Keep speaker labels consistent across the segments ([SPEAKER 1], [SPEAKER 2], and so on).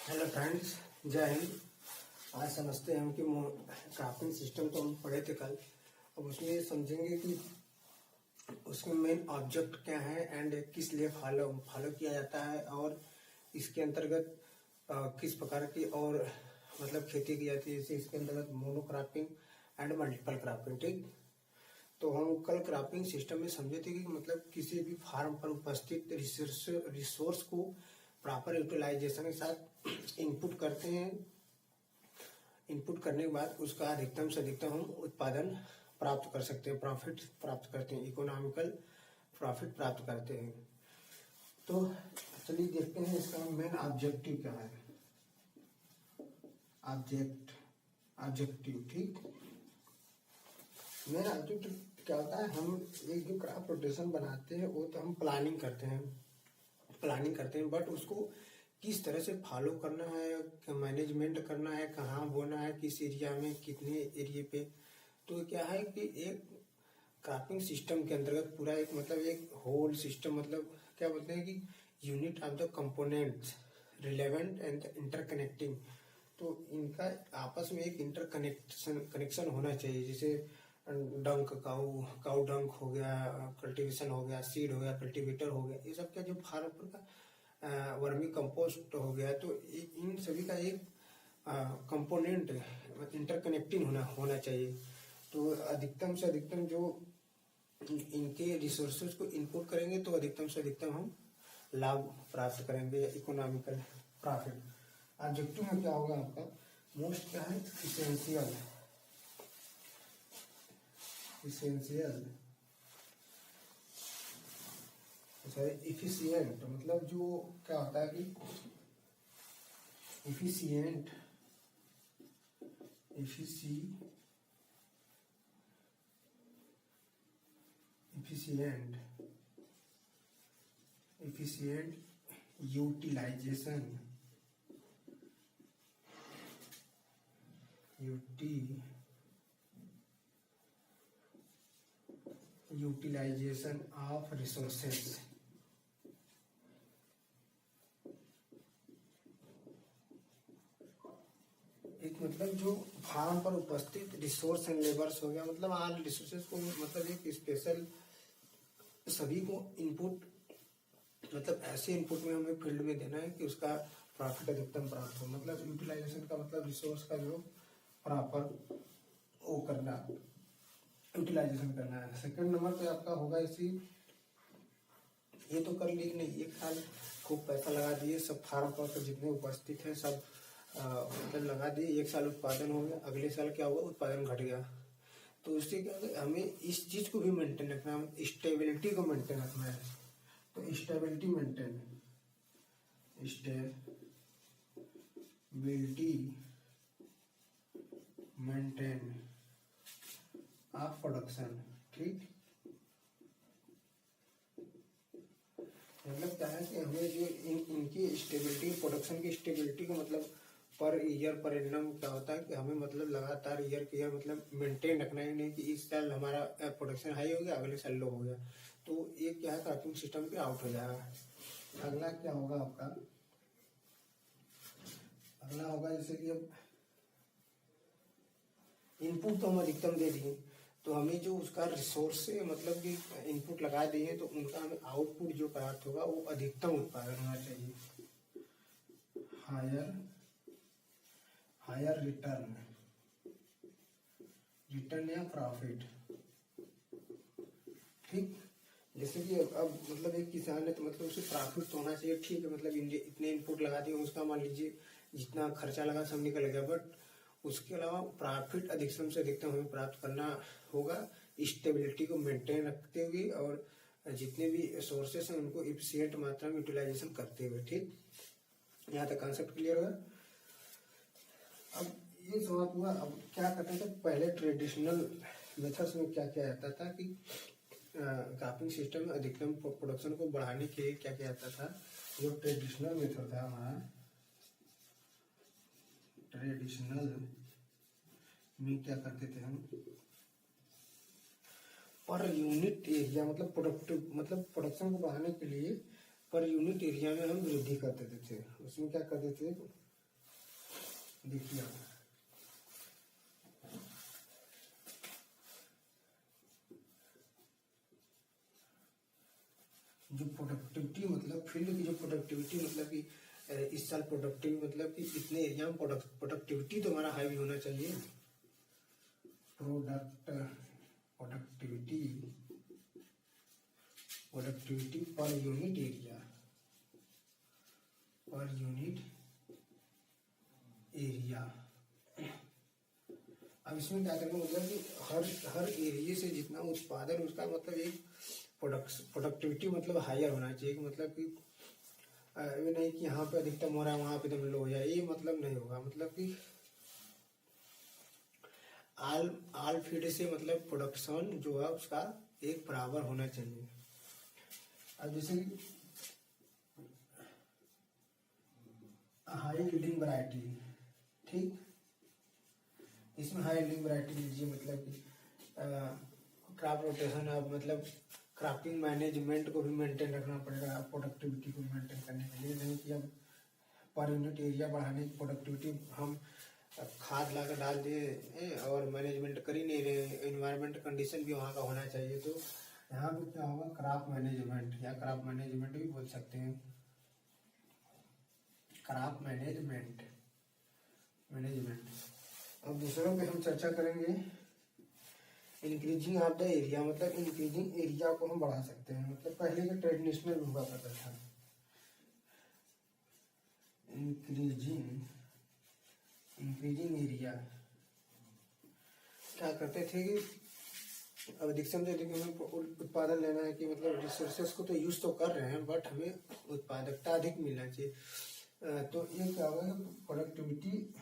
[SPEAKER 1] Hello friends, जय हिंद। आज समझते हैं हम कि क्राफ्टिंग सिस्टम तो हम पढ़े थे कल। अब उसमें समझेंगे कि उसमें मेन ऑब्जेक्ट क्या है एंड किस लिए फॉलो फॉलो किया जाता है और इसके अंतर्गत किस प्रकार की और मतलब खेती की जाती है। जैसे इसके अंतर्गत मोनोक्रॉपिंग एंड मल्टीपल क्रॉपिंग। ठीक, तो हम कल क्रॉपिंग सिस्टम में समझे थे कि मतलब किसी भी फार्म पर उपस्थित रिसोर्स को प्रॉपर यूटिलाइजेशन के साथ इनपुट करते हैं। इनपुट करने के बाद उसका अधिकतम से अधिकतम हम उत्पादन प्राप्त कर सकते हैं, प्रॉफिट प्राप्त करते हैं, इकोनॉमिकल प्रॉफिट प्राप्त करते हैं। तो चलिए देखते हैं इसका मेन ऑब्जेक्टिव क्या है। ऑब्जेक्टिव ठीक, मेन ऑब्जेक्टिव क्या होता है। हम एक जो क्रॉप रोटेशन बनाते हैं वो तो हम प्लानिंग करते हैं, बट उसको किस तरह से फॉलो करना है, मैनेजमेंट करना है, कहाँ बोना है, किस एरिया में, कितने एरिया पे। तो क्या है कि एक क्रॉपिंग सिस्टम के अंतर्गत पूरा एक मतलब एक होल सिस्टम, मतलब क्या बोलते हैं कि unit of the components relevant and interconnecting. तो इनका आपस में एक कनेक्शन होना चाहिए। जैसे डंक काउ डंक हो गया, कल्टीवेशन हो गया, सीड हो गया, कल्टीवेटर हो गया, ये सब का जो फार्म का वर्मी कंपोस्ट हो गया। तो इन सभी का एक कंपोनेंट इंटरकनेक्टिंग होना चाहिए। तो अधिकतम से अधिकतम जो इनके रिसोर्सेज को इनपुट करेंगे तो अधिकतम से अधिकतम हम लाभ प्राप्त करेंगे, इकोनॉमिकल प्रॉफिट। ऑब्जेक्टिव में क्या होगा आपका मोस्ट क्या है, इसेंशियल इफिशियंट। मतलब जो क्या होता है कि इफिशियंट यूटिलाइजेशन ऑफ रिसोर्सेस। एक मतलब जो फार्म पर उपस्थित रिसोर्स एंड लेबर्स हो गया, मतलब ऑल रिसोर्सेज को मतलब एक स्पेशल सभी को इनपुट, मतलब ऐसे इनपुट में हमें फील्ड में देना है कि उसका प्रॉफिट अधिकतम प्राप्त हो। मतलब यूटिलाइजेशन का मतलब रिसोर्स का जो प्रॉपर वो करना, यूटिलाइजेशन करना है। सेकंड नंबर पे आपका होगा इसी, ये तो कर ली नहीं, एक साल खूब पैसा लगा दिए, सब फार्म पर जितने उपस्थित हैं सब मतलब लगा दिए, एक साल उत्पादन हो गया, अगले साल क्या हुआ, उत्पादन घट गया। तो उससे क्या है, हमें इस चीज को भी मेंटेन रखना है, स्टेबिलिटी को मेंटेन रखना है। तो स्टेबिलिटी मेंटेन ऑफ प्रोडक्शन। ठीक, मतलब क्या है कि हमें जो इनकी स्टेबिलिटी, प्रोडक्शन की स्टेबिलिटी का मतलब पर ईयर पर एनम क्या होता है कि हमें मतलब लगातार ईयर के ईयर मतलब मेंटेन रखना है, नहीं कि इस साल हमारा प्रोडक्शन हाई हो गया, अगले साल लो हो गया, तो ये क्या है क्रॉपिंग सिस्टम पे आउट हो जाएगा। अगला क्या होगा आपका, अगला होगा जैसे कि अब इनपुट तो हम अधिकतम दे दिए, तो हमें जो उसका रिसोर्स से मतलब कि इनपुट लगा दिए, तो उनका हमें आउटपुट जो प्राप्त होगा वो अधिकतम उत्पादन होना चाहिए, हायर रिटर्न या प्रॉफिट। ठीक, जैसे कि अब मतलब एक किसान है तो मतलब उसे प्रॉफिट तो होना चाहिए। ठीक है, मतलब इतने इनपुट लगा दिए, उसका मान लीजिए जितना खर्चा लगा सब निकल गया, बट उसके अलावा प्रॉफिट अधिकतम से अधिकतम हमें प्राप्त करना होगा, स्टेबिलिटी को मेंटेन रखते हुए और जितने भी सोर्सेस हैं उनको इफिशिएंट मात्रा में यूटिलाइजेशन करते हुए। ठीक, यहाँ तक कॉन्सेप्ट क्लियर हुआ। अब ये समाप्त हुआ। अब क्या करते थे पहले, ट्रेडिशनल मेथड्स में क्या किया जाता था कि क्रॉपिंग सिस्टम में अधिकतम प्रोडक्शन को बढ़ाने के लिए क्या किया जाता था, जो ट्रेडिशनल मेथड था हमारा, ट्रेडिशनल में क्या करते थे हम, पर यूनिट एरिया मतलब प्रोडक्टिव मतलब प्रोडक्शन को बढ़ाने के लिए पर यूनिट एरिया में हम वृद्धि कर देते थे। उसमें क्या करते थे, देखिए आप जो प्रोडक्टिविटी मतलब फील्ड की जो प्रोडक्टिविटी मतलब कि इस साल प्रोडक्टिविटी मतलब कि इतने एरिया में प्रोडक्टिविटी तो हमारा हाई होना चाहिए। प्रोडक्टिविटी पर यूनिट एरिया, अब इसमें क्या करना मतलब कि हर एरिया से जितना उत्पादन उसका मतलब एक प्रोडक्टिविटी मतलब हायर होना चाहिए। मतलब कि ये नहीं कि यहाँ पे अधिकतम हो रहा है वहाँ पे एकदम लो हो जाए, ये मतलब नहीं होगा। मतलब कि आल फीड से मतलब प्रोडक्शन जो है उसका एक बराबर होना चाहिए। अब जैसे कि हाई यील्डिंग वैरायटी, ठीक, इसमें हाई यील्डिंग वैरायटी लीजिए। मतलब कि क्रॉप रोटेशन, अब मतलब क्रॉपिंग मैनेजमेंट को भी मेंटेन रखना पड़ेगा प्रोडक्टिविटी को मेंटेन करने के लिए। नहीं कि अब पर यूनिट एरिया बढ़ाने की प्रोडक्टिविटी हम खाद ला कर डाल दिए और मैनेजमेंट कर ही नहीं रहे, एनवायरमेंट कंडीशन भी वहाँ का होना चाहिए। तो यहाँ पे क्या होगा, क्रॉप मैनेजमेंट या क्रॉप मैनेजमेंट भी बोल सकते हैं, क्रॉप मैनेजमेंट। अब दूसरों पे हम चर्चा करेंगे इंक्रीजिंग ऑफ द एरिया, मतलब इंक्रीजिंग एरिया को हम बढ़ा सकते हैं। मतलब पहले का ट्रेडिशनल हुआ करता था, इंक्रीजिंग एरिया क्या करते थे कि अब अधिकतम से अधिक हमें उत्पादन लेना है कि मतलब रिसोर्सेस को तो यूज तो कर रहे हैं बट हमें उत्पादकता अधिक मिलना चाहिए। तो ये क्या होगा, प्रोडक्टिविटी,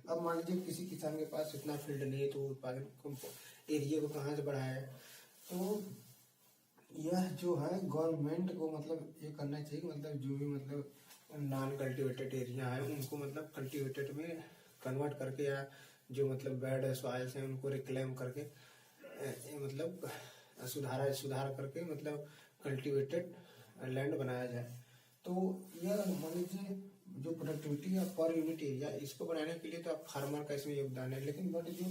[SPEAKER 1] अब मान लीजिए किसी किसान के पास इतना फील्ड नहीं है तो उत्पादन एरिया को कहाँ से बढ़ाया। तो यह जो है गवर्नमेंट को मतलब ये करना चाहिए, मतलब जो भी मतलब नॉन कल्टिवेटेड एरिया है उनको मतलब कल्टिवेटेड में कन्वर्ट करके, या जो मतलब बैड सॉइल्स हैं उनको रिक्लेम करके मतलब सुधार करके मतलब कल्टिवेटेड लैंड बनाया जाए। तो यह मान लीजिए जो प्रोडक्टिविटी है पर यूनिट एरिया, इसको बनाने के लिए तो आप फार्मर का इसमें योगदान है, लेकिन बट जो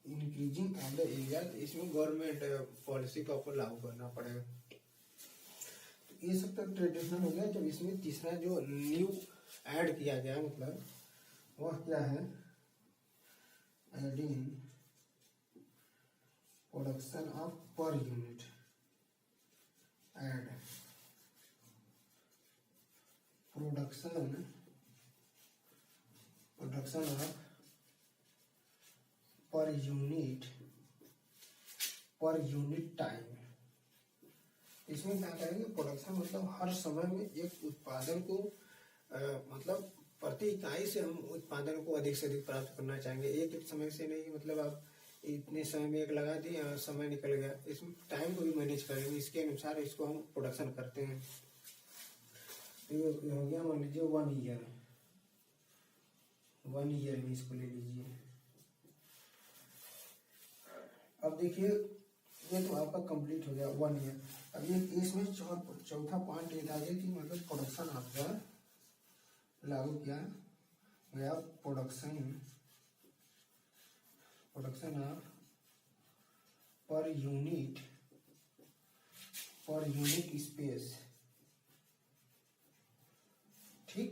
[SPEAKER 1] इंक्रीजिंग ऑफ द एरिया इसमें गवर्नमेंट पॉलिसी का ऊपर लागू करना पड़ेगा। तो ये सब तो ट्रेडिशनल हो गया। जब इसमें तीसरा जो न्यू ऐड किया गया मतलब वह क्या है, adding production of per unit, add production of per unit time. इसमें क्या करेंगे, प्रोडक्शन मतलब हर समय में एक उत्पादन को मतलब प्रति इकाई से हम उत्पादन को अधिक से अधिक प्राप्त करना चाहेंगे। एक समय से नहीं, मतलब आप इतने समय में एक लगा दिए, समय निकल गया, इसमें टाइम को भी मैनेज करेंगे, इसके अनुसार इसको हम प्रोडक्शन करते हैं। तो ये हो गया मान लीजिए 1 ईयर में इसको ले लीजिए। अब देखिए ये तो आपका कंप्लीट हो गया 1 ईयर। अब ये इसमें चौथा पॉइंट ये था कि मतलब प्रोडक्शन आपका लागू किया गया, production of per unit space, ठीक,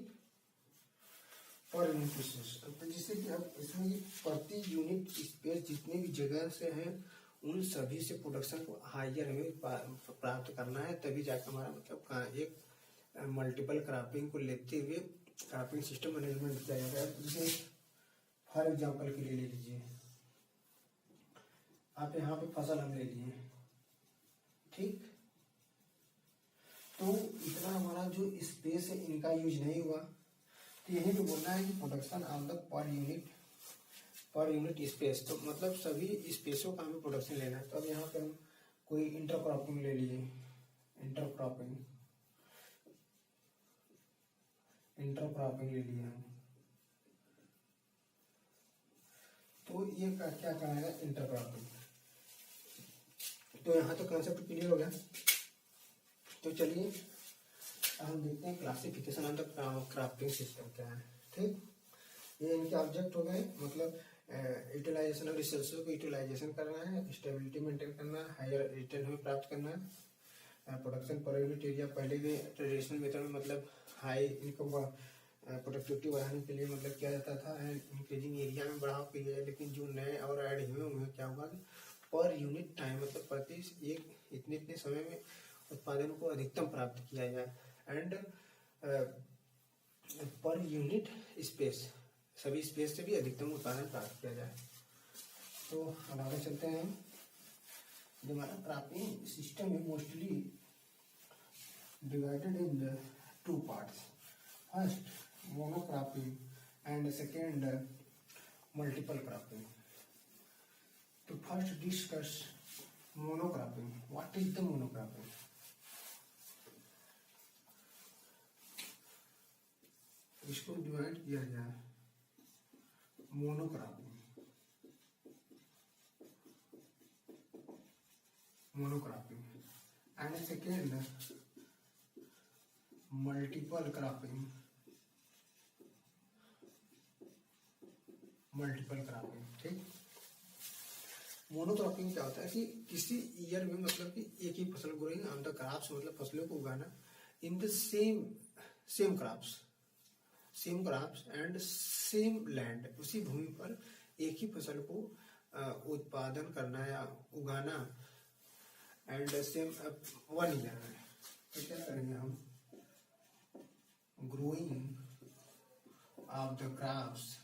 [SPEAKER 1] पर यूनिट स्पेस। तो जिससे कि अब इसमें प्रति यूनिट स्पेस जितने भी जगह से हैं उन सभी से प्रोडक्शन को हायर हमें प्राप्त करना है, तभी जाकर हमारा मतलब एक मल्टीपल क्रॉपिंग को लेते हुए क्रॉपिंग सिस्टम मैनेजमेंट किया जाता है। जैसे फॉर एग्जांपल के लिए ले लीजिए, आप यहाँ पे फसल हम ले लिए, ठीक, तो इतना हमारा जो स्पेस है इनका यूज नहीं हुआ। तो यही तो बोलना है कि production on the per unit space, तो मतलब सभी स्पेसों का हमें प्रोडक्शन लेना है। तो अब यहाँ पे हम कोई इंटरक्रॉपिंग ले लिए, इंटरक्रॉपिंग ले लिए हम, तो ये क्या कराएगा, इंटरक्रॉपिंग। तो यहाँ तो कॉन्सेप्ट क्लियर हो गया। तो चलिए हम देखते हैं classification of the cropping system क्या है, ठीक। ये इनके ऑब्जेक्ट हो गए, मतलब यूटिलाइजेशन और रिसोर्सेज को यूटिलाइजेशन करना है, स्टेबिलिटी मेंटेन करना है, हायर रिटर्न हमें प्राप्त करना है, प्रोडक्शन पर यूनिट एरिया पहले भी ट्रेडिशनल मेथड में मतलब हाई इनकम प्रोडक्टिविटी बढ़ाने के लिए मतलब किया जाता था, इंक्रीजिंग एरिया में बढ़ाव किया जाए। लेकिन जो नए और ऐड हुए उनमें क्या हुआ कि पर यूनिट टाइम मतलब प्रति एक इतने इतने समय में उत्पादन को अधिकतम प्राप्त किया जाए, एंड पर यूनिट स्पेस, सभी स्पेस से भी अधिकतम उत्पादन प्राप्त किया जाए। तो अब आगे चलते हैं। जो हमारा क्रॉपिंग सिस्टम है mostly divided in the two parts, first monocropping and second multiple cropping. तो first discuss monocropping. What is the monocropping? इसको डिवाइड किया गया है monocropping, and second multiple cropping, ठीक। मोनोक्रॉपिंग क्या होता है कि किसी ईयर में मतलब कि एक ही फसल ग्रोइंग ऑन द क्रॉप्स, मतलब फसलों को उगाना in the same crops and same land, उसी भूमि पर एक ही फसल को उत्पादन करना या उगाना, एंड सेम 1 ईयर में। तो क्या करेंगे हम, growing of the crops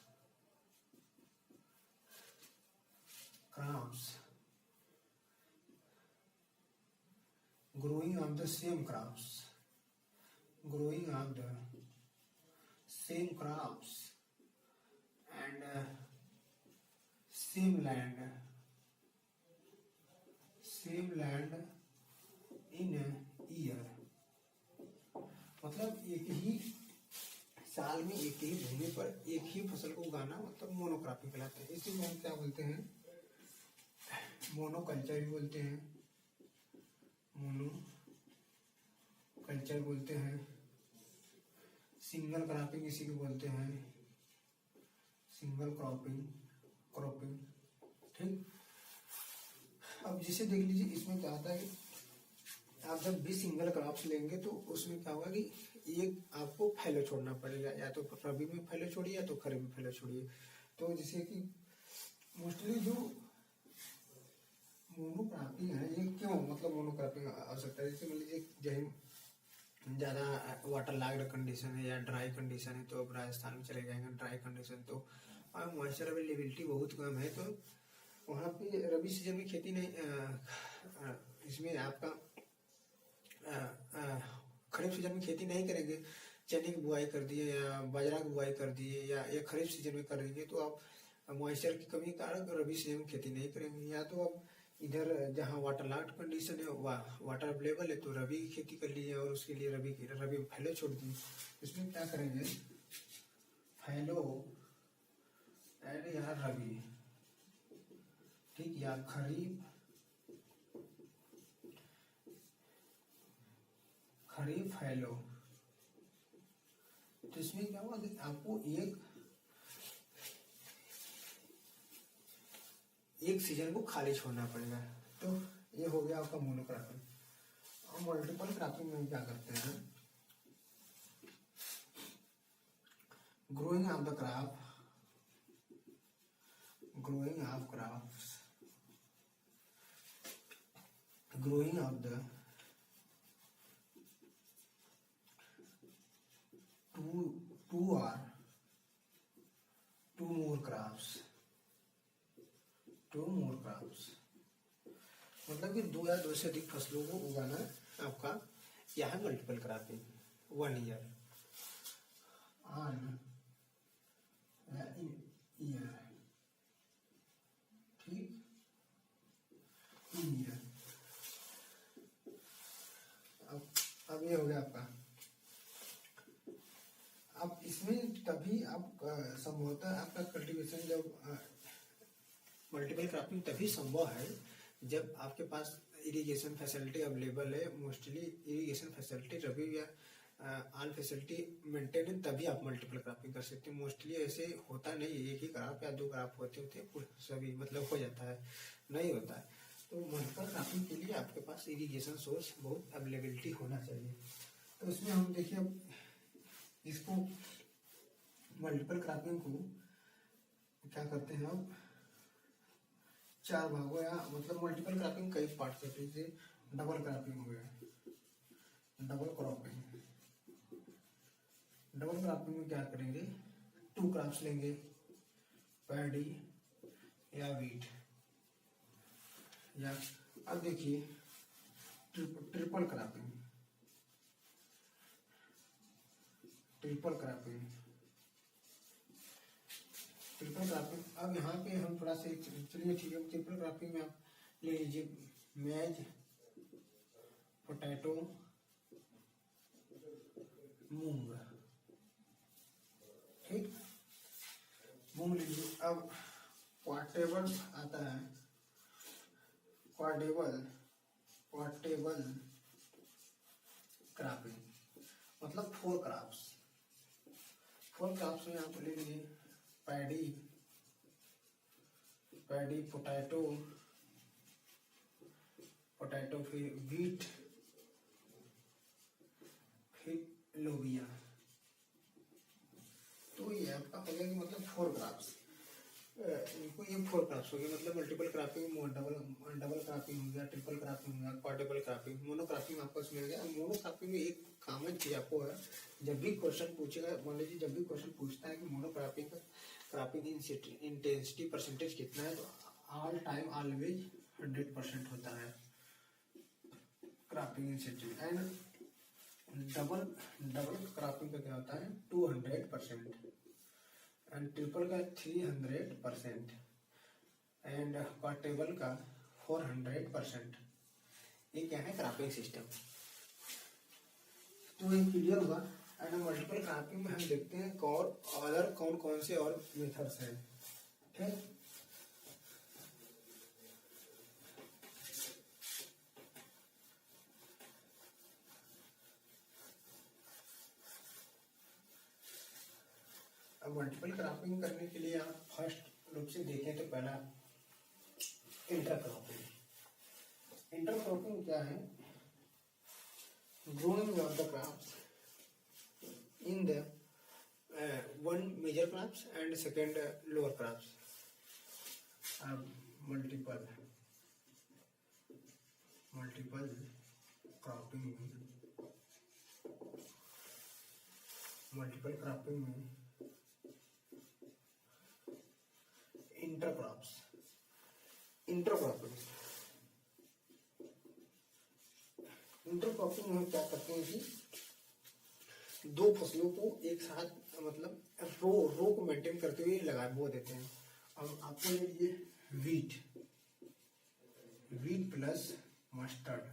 [SPEAKER 1] growing of the same crops and same land in a year, मतलब एक ही साल में एक ही भूमि पर एक ही फसल को उगाना मतलब मोनोक्रॉपिंग कहलाते हैं। इसी को हम क्या बोलते हैं, मोनोकल्चर भी बोलते हैं, सिंगल क्रॉपिंग इसी को बोलते हैं, सिंगल क्रॉपिंग, ठीक। अब जिसे देख लीजिए, इसमें क्या होता है कि आप जब भी सिंगल क्रॉप्स लेंगे तो उसमें क्या होगा कि एक आपको फैलो छोड़ना पड़ेगा, या तो रबी में फैलो छोड़िए या तो खरीफ में फैलो छोड़िए। तो जैसे कि मोस्टली जो मोनोक्रॉपिंग है, ये क्यों मतलब मोनोक्रॉपिंग आवश्यकता है, जैसे मान लीजिए जहाँ ज़्यादा वाटर लॉग्ड कंडीशन है या ड्राई कंडीशन है, तो अब राजस्थान में चले जाएंगे ड्राई कंडीशन, तो मॉइस्चर अवेलेबिलिटी बहुत कम है, तो वहाँ पे रबी सीजन में खेती नहीं, इसमें आपका खरीफ सीजन में खेती नहीं करेंगे, चने की बुआई कर दिए या बाजरा की बुआई कर दिए या खरीफ सीजन में करेंगे, तो आप मॉइस्चर की कमी के कारण रबी सीजन में खेती नहीं करेंगे। या तो आप इधर जहाँ वाटर लॉग्ड कंडीशन है, वाटर अवेलेबल है, तो रबी की खेती कर लीजिए और उसके लिए रबी में फैलो छोड़ दिए। इसमें क्या करेंगे, फैलो एंड या रबी, ठीक, या खरीफ फैलो। तो इसमें क्या हुआ कि आपको एक सीजन को खाली छोड़ना पड़ेगा। तो ये हो गया आपका मोनोक्रॉपिंग। और मल्टीपल क्रॉपिंग में क्या करते हैं, growing of the two more crops, मतलब कि 2 या 2 से अधिक फसलों को उगाना आपका यह है मल्टीपल क्रॉपिंग, 1 ईयर ठीक, इन ईयर। अब ये हो गया आपका। अब इसमें तभी आप संभवतः आपका कल्टीवेशन, जब मल्टीपल क्रॉपिंग तभी संभव है जब आपके पास इरिगेशन फैसिलिटी अवेलेबल है। मोस्टली इरिगेशन फैसिलिटी रबी या ऑल फैसिलिटी मेंटेन है तभी आप मल्टीपल क्रॉपिंग कर सकते हैं। मोस्टली ऐसे होता नहीं है, एक ही क्रॉप या 2 क्रॉप होते सभी मतलब हो जाता है, नहीं होता है। तो मल्टीपल क्रॉपिंग के लिए आपके पास इरिगेशन सोर्स बहुत अवेलेबिलिटी होना चाहिए। तो इसमें हम देखिए अब इसको मल्टीपल क्रॉपिंग को क्या करते हैं, अब 4 भागों या मतलब मल्टीपल क्रॉपिंग कई पार्ट से, जैसे डबल क्रॉपिंग हो गया, डबल क्रॉपिंग। डबल क्रॉपिंग में क्या करेंगे, 2 क्रॉप्स लेंगे, पैडी या वीट, या अब देखिए ट्रिपल क्रॉपिंग। ट्रिपल क्रॉपिंग अब यहाँ पे हम थोड़ा सा चलिए ठीक है, ट्रिपल क्रॉपिंग में आप ले लीजिए मैज, पोटैटो, मूंग, ठीक, मूंग लीजिए। अब क्वार्टेबल आता है, क्वार्टेबल क्रॉपिंग मतलब 4 क्रॉप्स। 4 क्रॉप्स में आप ले लीजिए पैडी, पोटैटो, फिर वीट, फिर लोबिया। तो ये आपका हो गया कि मतलब 4 क्रॉप्स। इनको ये 4 क्रॉप्स हो गए, मतलब मल्टीपल क्रॉपिंग, डबल क्रॉपिंग हो गया, ट्रिपल क्रॉपिंग हो गया, क्वाड्रुपल क्रॉपिंग, मोनो क्रॉपिंग आपको इसमें हो गया। मोनो क्रॉपिंग में एक कॉमन चीज आपको है, जब भी क्वेश्चन पूछेगा, मान लीजिए जब भी क्वेश्चन पूछता है कि मोनो क्रॉपिंग इंटेंसिटी परसेंटेज कितना है, तो ऑल टाइम ऑलवेज 100% होता है cropping intensity. And double cropping का क्या होता है 200%, एंड ट्रिपल का 300%, एंड क्वार्टेबल का 400%। ये क्या है क्रॉपिंग सिस्टम। तो ये क्लियर हुआ। एंड मल्टीपल क्रॉपिंग में हम देखते हैं कौन कौन से और मेथड्स हैं, ठीक। अब मल्टीपल क्रॉपिंग करने के लिए आप फर्स्ट रूप से देखें तो पहला इंटरक्रॉपिंग। इंटरक्रॉपिंग क्या है, growing of the crops in the one major crops and second lower crops. Multiple cropping में इंटरक्रॉपिंग में हम क्या करते हैं कि 2 फसलों को एक साथ मतलब रो को मेंटेन करते हुए बो देते हैं। अब आपको ले लीजिए वीट प्लस मस्टर्ड,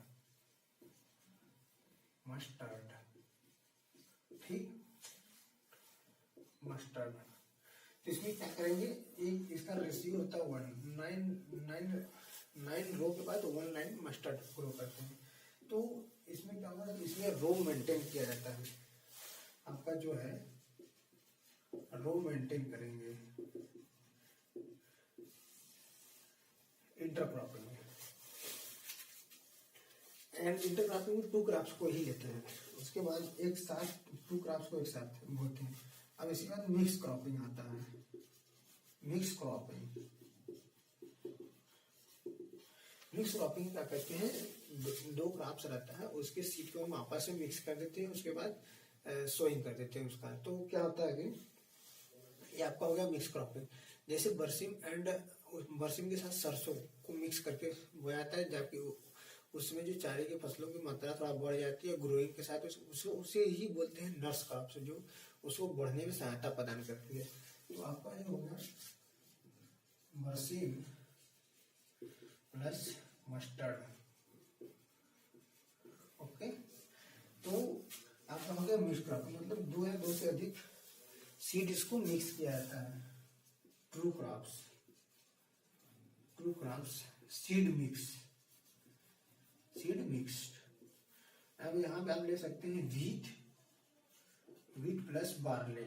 [SPEAKER 1] ठीक, मस्टर्ड। तो इसमें क्या करेंगे, एक इसका रेशियो होता है 1, 9 रो के बाद 1 लाइन मस्टर्ड ग्रो करते हैं। तो इसमें क्या होगा, इसमें रो मेंटेन किया जाता है, आपका जो है रो मेंटेन करेंगे इंटरक्रॉपिंग में। एंड इंटरक्रॉपिंग में 2 क्रॉप्स को ही लेते हैं, उसके बाद एक साथ 2 क्रॉप्स को एक साथ बोते हैं। अब इसके बाद मिक्स क्रॉपिंग आता है। मिक्स क्रॉपिंग क्या करते हैं, 2 क्रॉप्स रहता है, उसके सीड को हम आपस में मिक्स कर देते हैं, उसके बाद सोइंग कर देते हैं उसका। तो क्या होता है कि ये आपका हो गया मिक्स क्रॉपिंग। जैसे बरसिम के साथ सरसों को मिक्स करके बोया जाता है, जबकि उसमें जो चारे की फसलों की मात्रा थोड़ा बढ़ जाती है ग्रोइंग के साथ, उसे ही बोलते हैं नर्स क्रॉप्स, जो उसको बढ़ने में सहायता प्रदान करती है। तो आपका ये होगा बरसिम प्लस मस्टर्ड, ओके। तो आपका हो गया मिक्स क्रॉप, मतलब 2 या 2 से अधिक सीड इसको मिक्स किया जाता है। True crops seed mixed. अब यहाँ पे आप ले सकते हैं वीट वीट प्लस बार्ले।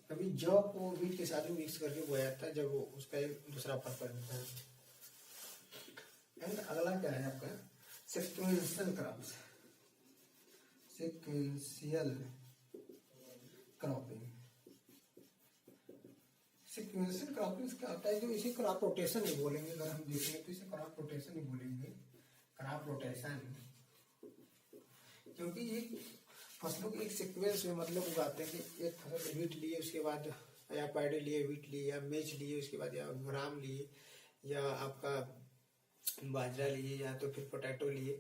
[SPEAKER 1] कभी जौ को वीट के साथ में मिक्स करके बोया जाता है जब वो उसका एक दूसरा पर्पल होता है। एंड अगला क्या है आपका sequential crops. Sequential cropping. Sequential cropping क्या होता है, जो इसे क्रॉप रोटेशन ही बोलेंगे। अगर हम देखेंगे तो इसे क्रॉप रोटेशन ही बोलेंगे, क्रॉप रोटेशन। क्योंकि ये फसलों के एक सीक्वेंस में मतलब उगाते हैं कि एक फसल वीट लिए, उसके बाद या पैडी लिए, वीट लिए, या मेज लिए, उसके बाद या ग्राम लिए, या आपका बाजरा लिए, या तो फिर पोटैटो लिए।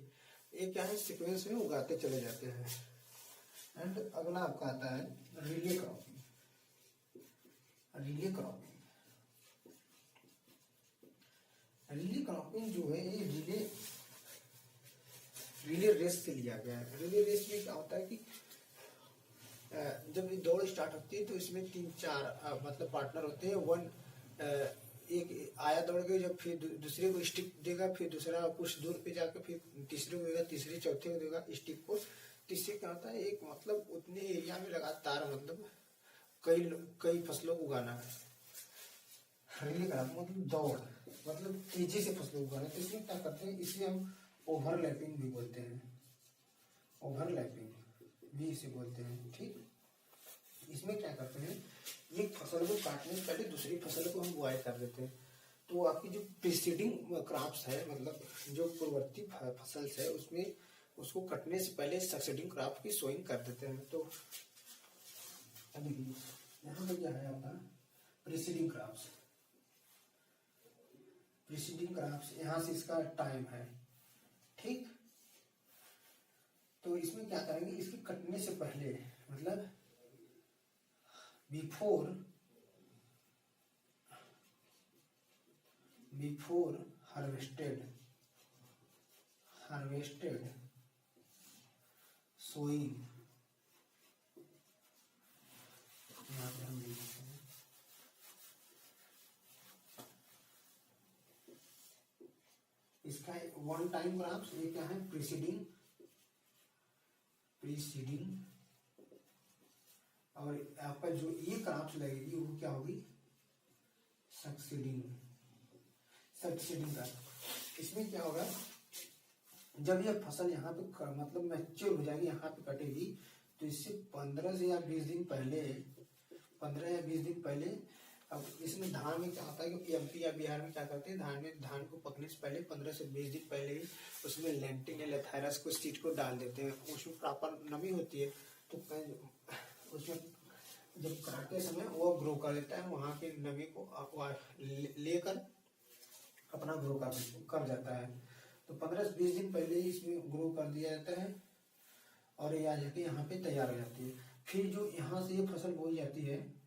[SPEAKER 1] ये क्या है, सीक्वेंस में उगाते चले जाते हैं। एंड अगला आपका आता है relay cropping. Relay cropping, relay cropping जो है ये रिले रेस से लिया गया है। रिले रेस में क्या होता है कि जब ये दौड़ स्टार्ट होती है तो इसमें 3-4 मतलब पार्टनर होते हैं। वन एक आया दौड़ के, जब फिर दूसरे को स्टिक देगा, फिर दूसरा कुछ दूर पे जाकर फिर तीसरे को देगा, तीसरे चौथे को देगा स्टिक को। तीसरे क्या होता है, एक मतलब उतने एरिया में लगातार मतलब कई फसलों को उगाना है। रिले का मतलब दौड़, मतलब तेजी से फसलों को उगाना। तो इसमें क्या करते हैं, इसे हम ओवरलैपिंग भी बोलते हैं। ओवरलैपिंग भी इसे बोलते हैं, ठीक। इसमें क्या करते हैं, एक फसल को काटने से पहले दूसरी फसल को हम बुआई कर देते हैं। तो आपकी जो प्रीसीडिंग क्रॉप्स है, मतलब जो पूर्ववर्ती फसल है, उसमें उसको कटने से पहले सक्सीडिंग क्रॉप की सोइंग कर देते हैं। तो देखिए यहाँ पे क्या है आपका प्रीसीडिंग क्रॉप्स। प्रीसीडिंग क्रॉप्स यहाँ से इसका टाइम है, ठीक। तो इसमें क्या करेंगे, इसके कटने से पहले मतलब बिफोर हार्वेस्टेड सोइंग, यहाँ पे हम लिख सकते हैं इसका वन टाइम क्रॉप्स। ये क्या है, प्रीसीडिंग, और आपका जो ये क्रॉप्स लगेगी वो क्या होगी, सक्सीडिंग का। इसमें क्या होगा, जब ये फसल यहाँ पे मतलब मैच्योर हो जाएगी, यहाँ पे कटेगी, तो इससे 15 से या 20 दिन पहले, 15 या 20 दिन पहले। अब इसमें धान में क्या होता है कि एमपी या बिहार में क्या करते हैं, धान को पकने से पहले 15 से 20 दिन पहले ही उसमें लेंटिन या लेथायरस को सीड को डाल देते हैं। उसमें प्रॉपर नमी होती है, तो उसमें जब काटते समय वो ग्रो कर देता है, वहाँ की नमी को लेकर अपना ग्रो कर जाता है। तो 15 से 20 दिन पहले ही इसमें ग्रो कर दिया जाता है, और ये आ जाके यहाँ पे तैयार हो जाती है। फिर जो यहाँ से ये फसल बोई जाती है,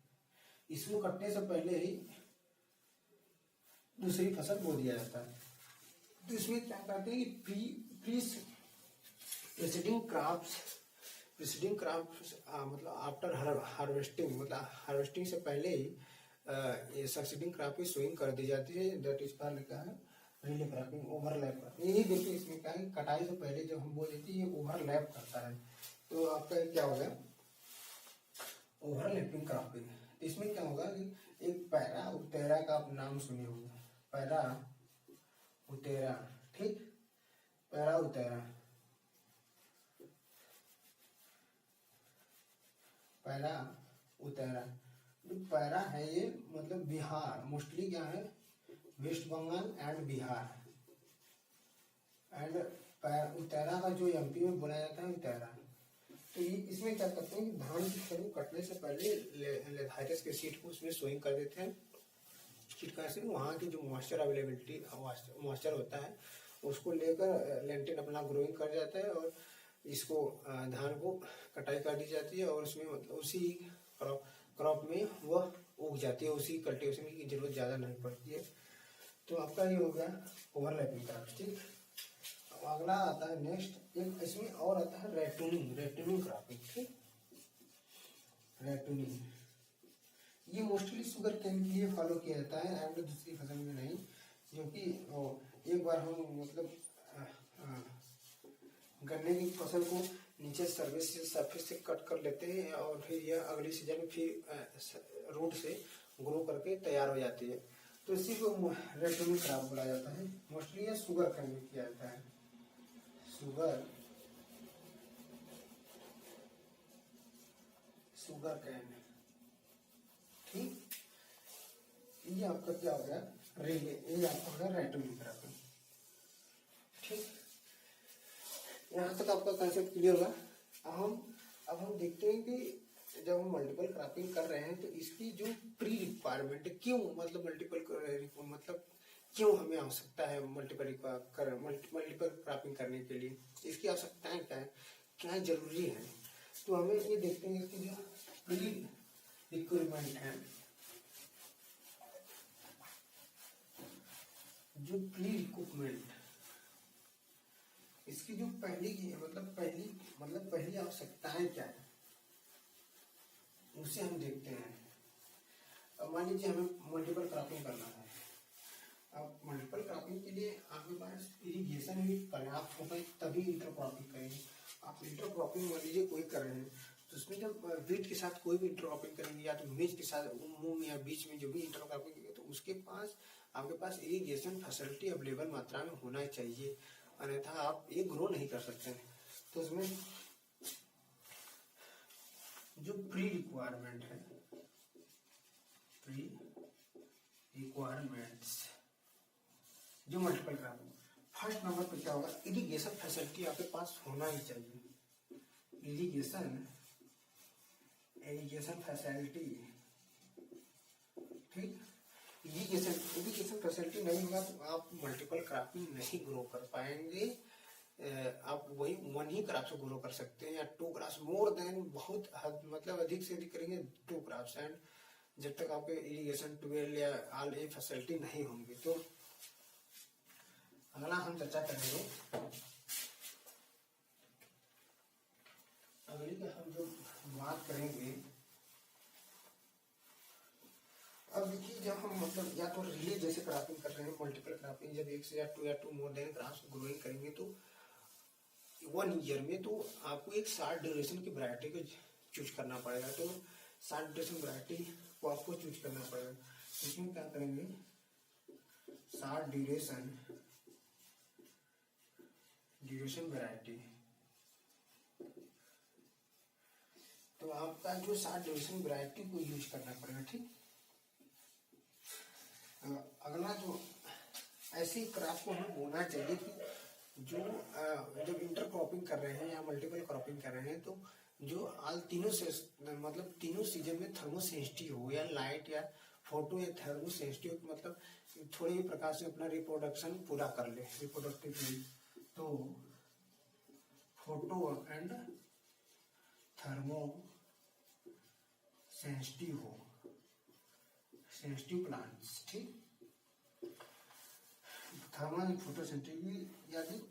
[SPEAKER 1] इसको कटने से पहले ही दूसरी फसल बो दिया जाता है। तो इसमें क्या करते हैं कि प्रीसीडिंग क्रॉप्स मतलब आफ्टर हार्वेस्टिंग, मतलब हार्वेस्टिंग से पहले ही ये सक्सीडिंग क्रॉप की सोइंग कर दी जाती है। दैट इज कॉल्ड क्या है, रिले क्रॉपिंग, ओवरलैप क्रॉपिंग। यही देखिए इसमें क्या है, कटाई से पहले जब हम बो देते हैं ये ओवरलैप करता है। तो आपका क्या होगा, ओवरलैपिंग क्रॉपिंग। इसमें क्या होगा कि एक पैरा उतेरा का आप नाम सुने होंगे, पैरा उतेरा, ठीक। पैरा उतेरा, जो पैरा है ये मतलब बिहार, मोस्टली क्या है, वेस्ट बंगाल एंड बिहार। एंड उतेरा का जो एमपी में बोला जाता है उतेरा। तो ये इसमें क्या करते हैं कि धान की फसल कटने से पहले लेथायरस के सीड को उसमें सोइंग कर देते हैं। सीड का से वहाँ की जो मॉइस्चर अवेलेबिलिटी मॉइस्चर होता है उसको लेकर लेंटिन अपना ग्रोइंग कर जाता है, और इसको धान को कटाई कर दी जाती है, और उसमें मतलब उसी क्रॉप में वह उग जाती है, उसी कल्टीवेशन की जरूरत ज़्यादा नहीं पड़ती है। तो आपका ये हो गया ओवरलैपिंग क्रॉप, ठीक। अगला आता है नेक्स्ट, एक इसमें और आता है रेटूनिंग क्रॉपिंग, ठीक। रेटूनिंग ये मोस्टली शुगर केन के लिए फॉलो किया जाता है, एंड दूसरी फसल में नहीं। क्योंकि एक बार हम मतलब गन्ने की फसल को नीचे सरफेस से कट कर लेते हैं और फिर यह अगली सीजन में फिर रूट से ग्रो करके तैयार हो जाती है। तो इसी को रेड टूनी क्रॉप बोला जाता है। मोस्टली यह शुगर कैन में किया जाता है, शुगर कैन। ठीक, ये आपका क्या हो गया, ये आपका हो गया रेड टूनी क्रॉप। ठीक, यहाँ तक आपका कंसेप्ट क्लियर होगा। अब हम देखते हैं कि जब हम मल्टीपल क्रॉपिंग कर रहे हैं तो इसकी जो प्री रिक्वायरमेंट है, क्यों मतलब मतलब क्यों हमें आवश्यकता है मल्टीपल क्रॉपिंग करने के लिए, इसकी आवश्यकताएं क्या है, क्या जरूरी है। तो हमें ये देखते हैं कि जो प्री रिक्वायरमेंट है, जो प्री रिक्वायरमेंट, इसकी जो पहली आवश्यकताएं क्या है उसे हम देखते हैं। अब मान लीजिए हमें मल्टीपल क्रॉपिंग करना है। अब मल्टीपल क्रॉपिंग के लिए आपके पास इरिगेशन भी पर्याप्त होगा तभी इंटरक्रॉपिंग करेंगे। आप इंटरक्रॉपिंग मान लीजिए कोई कर रहे हैं तो उसमें जब वीट के साथ कोई भी इंटरक्रॉपिंग करेंगे या तो मेज के साथ मूंग या बीच में जो भी इंटरक्रॉपिंग करेंगे तो उसके पास आपके पास इरिगेशन फैसिलिटी अवेलेबल मात्रा में होना चाहिए, अन्यथा आप ये ग्रो नहीं कर सकते हैं। तो उसमें जो प्री रिक्वायरमेंट है, प्री रिक्वायरमेंट्स जो मल्टीपल क्रॉपिंग, फर्स्ट नंबर पे क्या होगा, इरिगेशन फैसिलिटी आपके पास होना ही चाहिए। इरिगेशन फैसिलिटी, ठीक, इरिगेशन फैसिलिटी नहीं होगा तो आप मल्टीपल क्रॉपिंग नहीं ग्रो कर पाएंगे। आप वही वन ही क्रॉप से ग्रो कर सकते हैं या टू क्रॉप्स, मोर देन बहुत मतलब अधिक से अधिक करेंगे टू क्रॉप्स, एंड जब तक आपके इरिगेशन ट्यूबवेल या ऑल ये फैसिलिटी नहीं होंगी। तो अगला हम चर्चा करेंगे, अगली का हम जो बात करेंगे, अब देखिए जब हम मतलब या तो रिले जैसे क्रॉपिंग कर रहे हैं, मल्टीपल क्रॉपिंग जब एक से या two more than crops growing करेंगे तो 1 ईयर में तो आपको एक शॉर्ट ड्यूरेशन की वैरायटी को चूज करना पड़ेगा। तो शॉर्ट ड्यूरेशन वैरायटी को आपको चूज करना पड़ेगा। इसमें क्या करेंगे, शॉर्ट ड्यूरेशन वैरायटी, तो आपका जो शॉर्ट ड्यूरेशन वैरायटी को यूज करना पड़ेगा। ठीक, अगला जो ऐसी क्रॉप को हमें बोना चाहिए कि जो जब इंटरक्रॉपिंग कर रहे हैं या मल्टीपल क्रॉपिंग कर रहे हैं तो जो आल तीनों से मतलब तीनों सीजन में थर्मोसेंसिटिव हो, या लाइट या फोटो या थर्मोसेंसिटिव, मतलब थोड़े ही प्रकाश में अपना रिप्रोडक्शन पूरा कर ले, रिप्रोडक्टिव। तो फोटो एंड थर्मो सेंसिटिव हो, सेंसिटिव प्लांट्स। ठीक, थर्मल फोटोसिंथेसिस यानी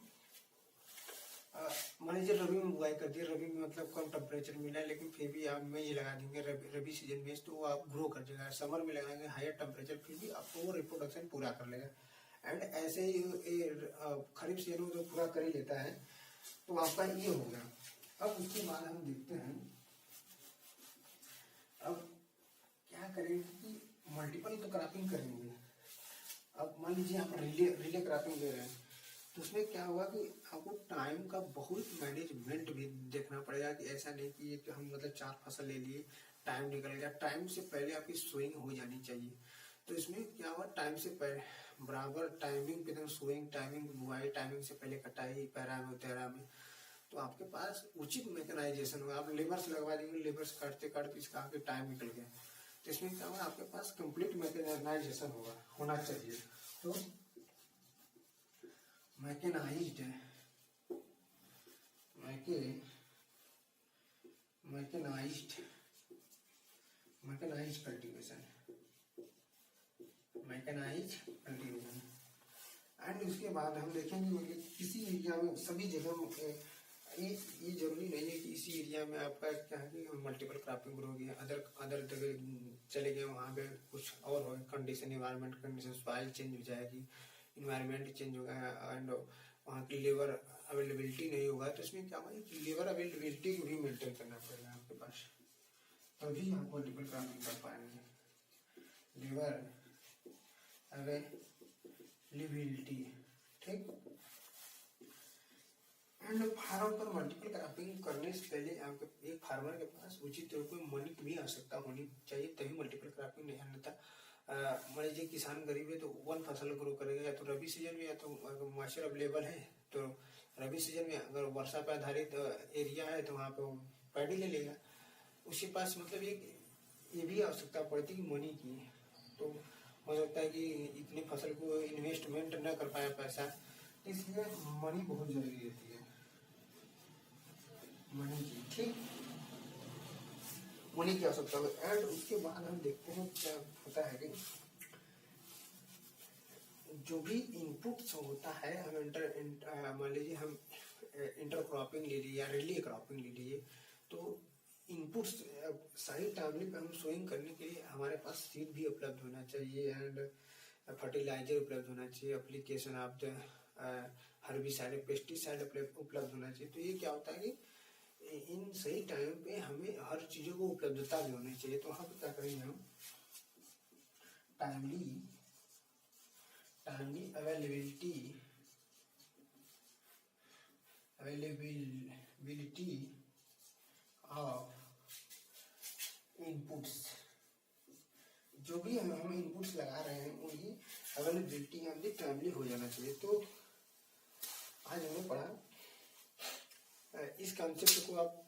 [SPEAKER 1] मान लीजिए रबी में बुआई कर दिए, रबी में मतलब कम टेम्परेचर मिला है लेकिन फिर भी आप मेज लगा देंगे रबी सीजन में तो आप ग्रो कर जाएगा। समर में लगाएंगे हायर टेम्परेचर फिर भी आपको वो रिप्रोडक्शन पूरा कर लेगा। एंड ऐसे ही खरीफ सीजन में जो पूरा कर ही लेता है तो आपका ये हो गया। अब उसके बाद हम देखते हैं, अब क्या करेंगे कि मल्टीपल तो क्रॉपिंग करेंगे। अब मान लीजिए आप रिले क्रॉपिंग ले रहे हैं तो उसमें क्या होगा कि आपको टाइम का बहुत मैनेजमेंट भी देखना पड़ेगा कि ऐसा नहीं कि हम मतलब 4 फसल ले लिए, टाइम निकल गया, टाइम से पहले आपकी सोइंग हो जानी चाहिए। तो इसमें क्या हुआ, टाइम से पहले बराबर टाइमिंग पे एकदम सोइंग, टाइमिंग बुआई, टाइमिंग से पहले कटाई, पैरा में तेरा में, तो आपके पास उचित मैकेनाइजेशन होगा। आप लेबर से लगवा देंगे, लेबर से काटते काटते इसका आपके टाइम निकल गया, तो इसमें क्या होगा, आपके पास कंप्लीट मैकेनाइजेशन होना चाहिए। तो मैकेनाइज्ड कल्टीवेशन, एंड उसके बाद हम देखेंगे किसी एरिया में, सभी जगह ये जरूरी नहीं है कि इसी एरिया में आपका क्या है कि मल्टीपल क्रॉपिंग ग्रो होगी, अदर जगह चले गए वहाँ पे कुछ और हो, condition, environment condition, soil change हो जाएगी, इन्वायरमेंट चेंज होगा, एंड वहाँ की लेबर अवेलेबिलिटी नहीं होगा, तो इसमें क्या होगा कि लेबर अवेलेबिलिटी को भी मेंटेन करना पड़ेगा आपके पास, तभी आप मल्टीपल क्रॉपिंग कर पाएंगे। लेबर अवेलेबिलिटी, ठीक। एंड फार्म पर मल्टीपल क्रॉपिंग करने से पहले आपके एक फार्मर के पास उचित रूप में मनी की भी आवश्यकता होनी चाहिए, तभी मल्टीपल क्रॉपिंग नहीं, अन्यथा मान लीजिए किसान गरीब है तो वन फसल ग्रो करेगा, या तो रबी सीजन में, या तो अगर मॉइस्चर अवेलेबल है तो रबी सीजन में, अगर वर्षा पर आधारित एरिया है तो वहाँ पे पैडी ले लेगा। उसके पास मतलब ये भी आवश्यकता पड़ती है मनी की, तो हो सकता है कि इतनी फसल को इन्वेस्टमेंट न कर पाए पैसा, इसलिए मनी बहुत जरूरी रहती है, मनी की, ठीक, मनी की आवश्यकता है। एंड उसके बाद हम देखते हैं क्या होता है कि जो भी इनपुट्स होता है, हम मान लीजिए हम इंटर क्रॉपिंग ले लीजिए या रिले क्रॉपिंग ले लीजिए, तो इनपुट्स सही टाइमली पे हम सोइंग करने के लिए हमारे पास सीड भी उपलब्ध होना चाहिए, एंड फर्टिलाइजर उपलब्ध होना चाहिए, application of the herbicide pesticide उपलब्ध होना चाहिए। तो ये क्या होता है कि इन सही टाइम पे हमें हर चीजों को उपलब्धता भी होनी चाहिए। तो हम क्या करेंगे, हम टाइमली अवेलेबिलिटी ऑफ इनपुट्स, जो भी हम इनपुट्स लगा रहे हैं उनकी अवेलेबिलिटी हमने टाइमली हो जाना चाहिए। तो आज हमने पढ़ा, इस कॉन्सेप्ट को आप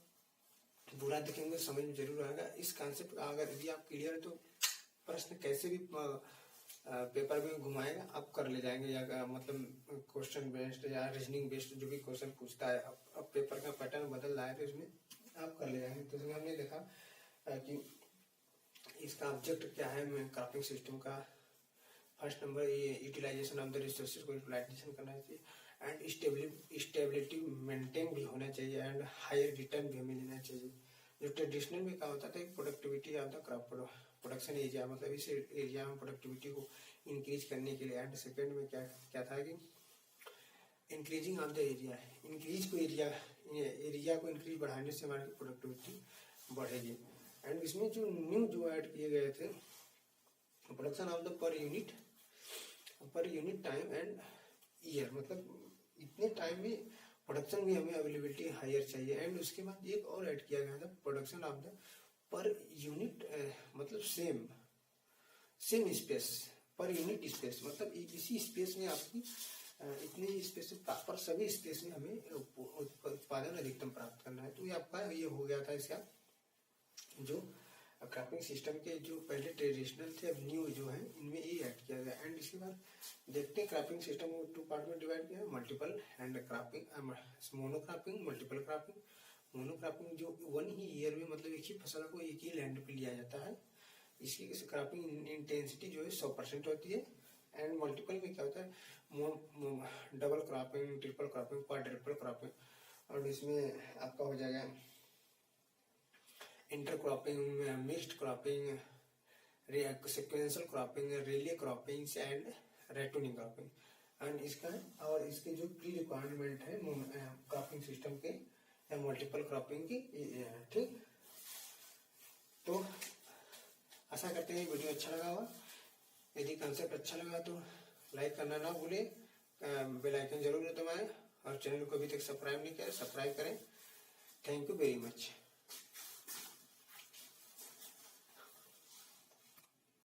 [SPEAKER 1] पूरा देखेंगे समझ में जरूर आएगा। इस कॉन्सेप्ट का अगर यदि आप क्लियर है तो प्रश्न कैसे भी पेपर में घुमाएगा आप कर ले जाएंगे, या मतलब क्वेश्चन बेस्ड या रीजनिंग बेस्ड जो भी क्वेश्चन पूछता है, अब पेपर का पैटर्न बदल रहा है तो इसमें आप कर ले जाएंगे। तो इसमें हमने देखा कि इसका ऑब्जेक्ट क्या है, मैं क्रॉपिंग सिस्टम का फर्स्ट नंबर ये यूटिलाइजेशन ऑफ द रिसोर्सेज को यूटिलाइजेशन करना चाहिए, एंड स्टेबिलिटी मेंटेन भी होना चाहिए, एंड हायर रिटर्न भी हमें लेना चाहिए। जो ट्रेडिशनल में क्या होता था, productivity of the crop production area, मतलब इस एरिया में प्रोडक्टिविटी को इंक्रीज करने के लिए, एंड सेकेंड में क्या था कि increasing of the area, increase को एरिया को इंक्रीज बढ़ाने से हमारी प्रोडक्टिविटी बढ़ेगी। एंड इसमें जो न्यू जो ऐड किए गए थे, production of the per unit time and year, मतलब इतने टाइम में प्रोडक्शन भी हमें अवेलेबिलिटी हायर चाहिए। एंड उसके बाद एक और ऐड किया गया था, production of the per unit, मतलब same space, per unit space, मतलब इसी स्पेस में आपकी इतने स्पेस प्रॉपर सभी स्पेस में हमें उत्पादन अधिकतम प्राप्त करना है। तो ये आपका ये हो गया था इसका जो क्रॉपिंग सिस्टम के जो पहले ट्रेडिशनल थे, अब न्यू जो है इनमें ये ऐड किया गया। एंड इसके बाद देखते हैं क्रॉपिंग सिस्टम को 2 पार्ट में डिवाइड किया है, multiple and cropping, monocropping, multiple cropping. Monocropping जो 1 ही ईयर में, मतलब एक ही फसल को एक ही लैंड पे लिया जाता है, इसकी क्रॉपिंग इंटेंसिटी जो है 100% होती है। एंड मल्टीपल में क्या होता है, double cropping, triple cropping, quadruple cropping, और इसमें आपका हो जाएगा inter cropping, mixed cropping, sequential cropping, relay cropping and ratooning cropping. And इसका और इसके जो प्री रिक्वायरमेंट है क्रॉपिंग सिस्टम के या मल्टीपल क्रॉपिंग की, ठीक। तो आशा करते हैं वीडियो अच्छा लगा होगा। यदि कंसेप्ट अच्छा लगा तो लाइक करना ना भूलें, बेल आइकन जरूर दबाएं, और चैनल को अभी तक सब्सक्राइब नहीं किया सब्सक्राइब करें। Thank you very much.